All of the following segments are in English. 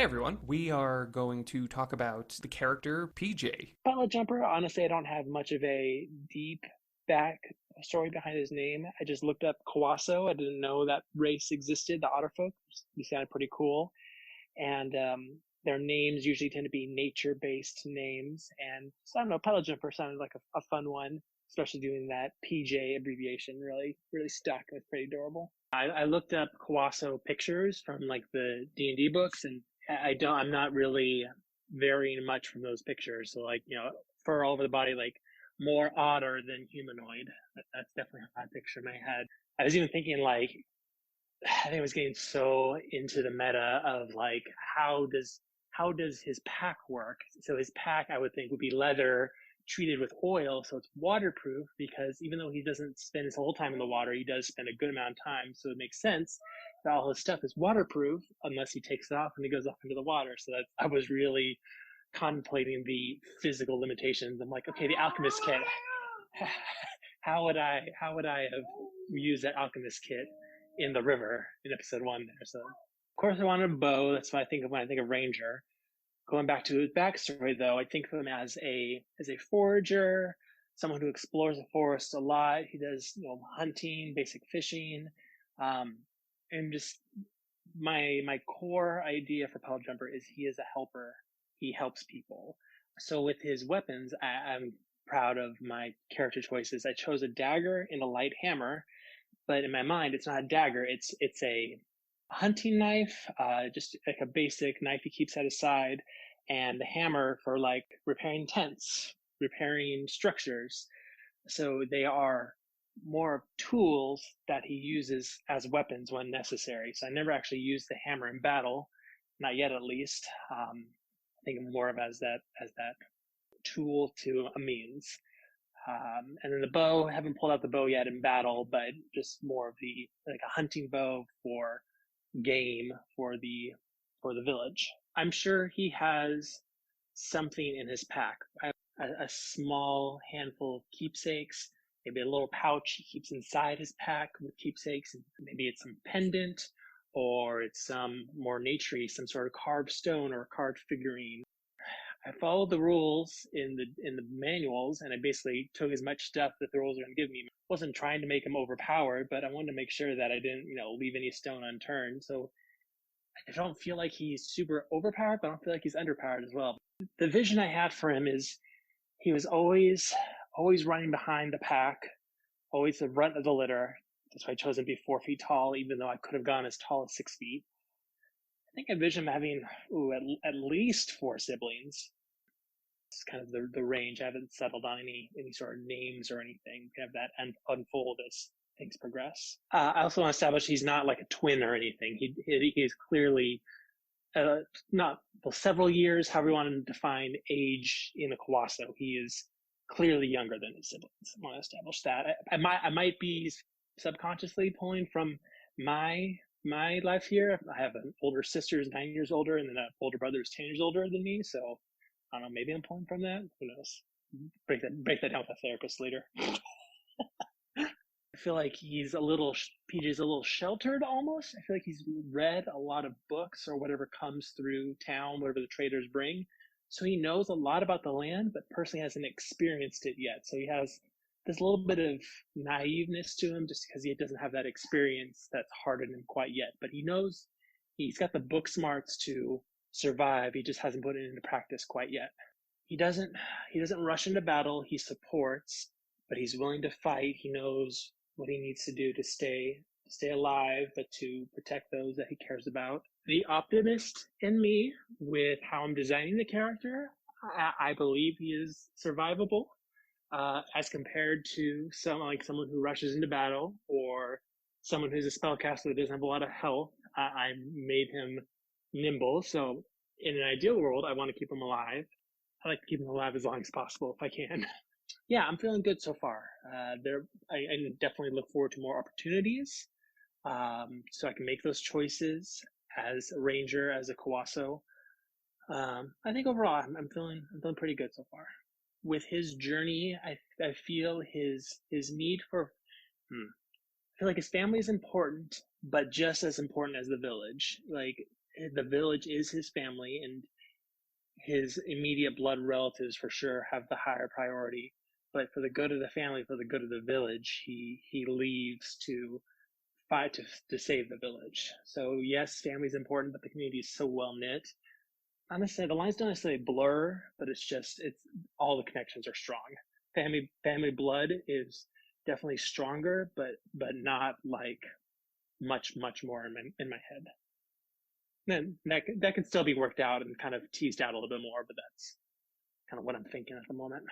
Hey everyone, we are going to talk about the character PJ. Pilot Jumper, honestly, I don't have much of a deep back story behind his name. I just looked up Kawaso. I didn't know that race existed, the Otterfolk. They sounded pretty cool. And their names usually tend to be nature-based names. And so, I don't know, Pilot Jumper sounded like a fun one, especially doing that PJ abbreviation. Really, really stuck. It was pretty adorable. I looked up Kawaso pictures from like the D&D books, and I'm not really varying much from those pictures. So like, fur all over the body, like more otter than humanoid. That's definitely how I picture in my head. I was even thinking like, I think I was getting so into the meta of like, how does, how does his pack work? So his pack, I would think, would be leather treated with oil. So it's waterproof because even though he doesn't spend his whole time in the water, he does spend a good amount of time. So it makes sense that all his stuff is waterproof unless he takes it off and he goes off into the water. So that I was really contemplating the physical limitations. I'm like, okay, the alchemist kit. How would I have used that alchemist kit in the river in episode one there? So of course I wanted a bow. That's what I think of when I think of Ranger. Going back to his backstory though, I think of him as a forager, someone who explores the forest a lot. He does, hunting, basic fishing, and just my core idea for Pellet Jumper is he is a helper. He helps people. So with his weapons, I'm proud of my character choices. I chose a dagger and a light hammer, but in my mind, it's not a dagger. It's a hunting knife, just like a basic knife he keeps at his side, and the hammer for like repairing tents, repairing structures. So they are more of tools that he uses as weapons when necessary. So I never actually used the hammer in battle, not yet at least. I think more of as that tool to a means. And then the bow, I haven't pulled out the bow yet in battle, but just more of the like a hunting bow for game for the village. I'm sure he has something in his pack. A small handful of keepsakes, maybe a little pouch he keeps inside his pack with keepsakes. Maybe it's some pendant, or it's some more naturey, some sort of carved stone or carved figurine. I followed the rules in the manuals, and I basically took as much stuff that the rules are going to give me. I wasn't trying to make him overpowered, but I wanted to make sure that I didn't, leave any stone unturned. So I don't feel like he's super overpowered, but I don't feel like he's underpowered as well. The vision I had for him is he was always running behind the pack, always the runt of the litter. That's why I chose him to be 4 feet tall, even though I could have gone as tall as 6 feet. I think I envision him having at least four siblings. It's kind of the range. I haven't settled on any sort of names or anything. We have that unfold as things progress. I also want to establish he's not like a twin or anything. He is clearly not well, several years, however you want to define age in a Kawaso. He is clearly younger than his siblings. I want to establish that. I might be subconsciously pulling from my life here. I have an older sister who's 9 years older, and then an older brother who's 10 years older than me. So I don't know. Maybe I'm pulling from that. Who knows? Break that down with a therapist later. I feel like PJ's a little sheltered almost. I feel like he's read a lot of books or whatever comes through town, whatever the traders bring. So he knows a lot about the land, but personally hasn't experienced it yet. So he has this little bit of naiveness to him just because he doesn't have that experience that's hardened him quite yet. But he knows he's got the book smarts to survive. He just hasn't put it into practice quite yet. He doesn't rush into battle. He supports, but he's willing to fight. He knows what he needs to do to stay alive, but to protect those that he cares about. The optimist in me, with how I'm designing the character, I believe he is survivable, as compared to someone who rushes into battle or someone who's a spellcaster that doesn't have a lot of health. I made him nimble, so in an ideal world, I want to keep him alive. I like to keep him alive as long as possible if I can. Yeah, I'm feeling good so far. I definitely look forward to more opportunities, so I can make those choices as a ranger, as a Kawaso. I think overall, I'm feeling pretty good so far. With his journey, I feel his need for. I feel like his family is important, but just as important as the village. Like the village is his family, and his immediate blood relatives for sure have the higher priority. But for the good of the family, for the good of the village, he leaves to fight to save the village. So yes, family's important, but the community is so well knit. I'm gonna say the lines don't necessarily blur, but it's all the connections are strong. Family blood is definitely stronger, but not like much more in my head. Then that could still be worked out and kind of teased out a little bit more, but that's kind of what I'm thinking at the moment.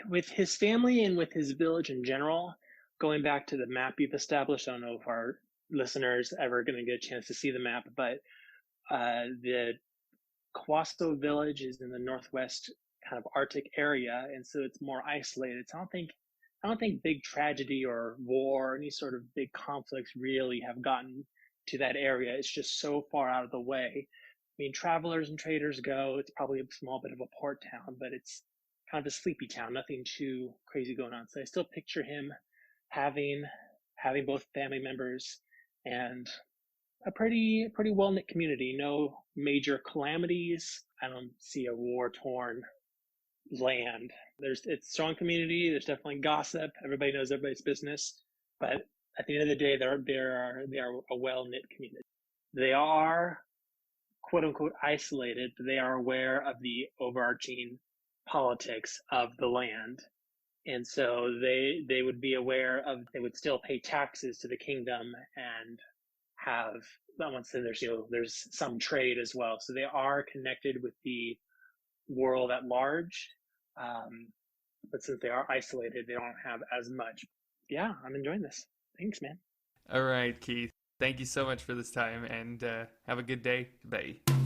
With his family and with his village in general, going back to the map you've established, I don't know if our listeners ever going to get a chance to see the map, but the Kwaso village is in the northwest kind of Arctic area, and so it's more isolated. So I don't think big tragedy or war or any sort of big conflicts really have gotten to that area. It's just so far out of the way. I mean, travelers and traders go. It's probably a small bit of a port town, but it's kind of a sleepy town. Nothing too crazy going on. So I still picture him having both family members and a pretty well knit community. No major calamities. I don't see a war torn land. It's strong community. There's definitely gossip. Everybody knows everybody's business, but at the end of the day, they are a well knit community. They are quote unquote isolated, but they are aware of the overarching politics of the land. And so they would be aware of, they would still pay taxes to the kingdom and have, once then there's some trade as well. So they are connected with the world at large. But since they are isolated, they don't have as much. Yeah, I'm enjoying this. Thanks, man. All right, Keith. Thank you so much for this time, and have a good day. Bye.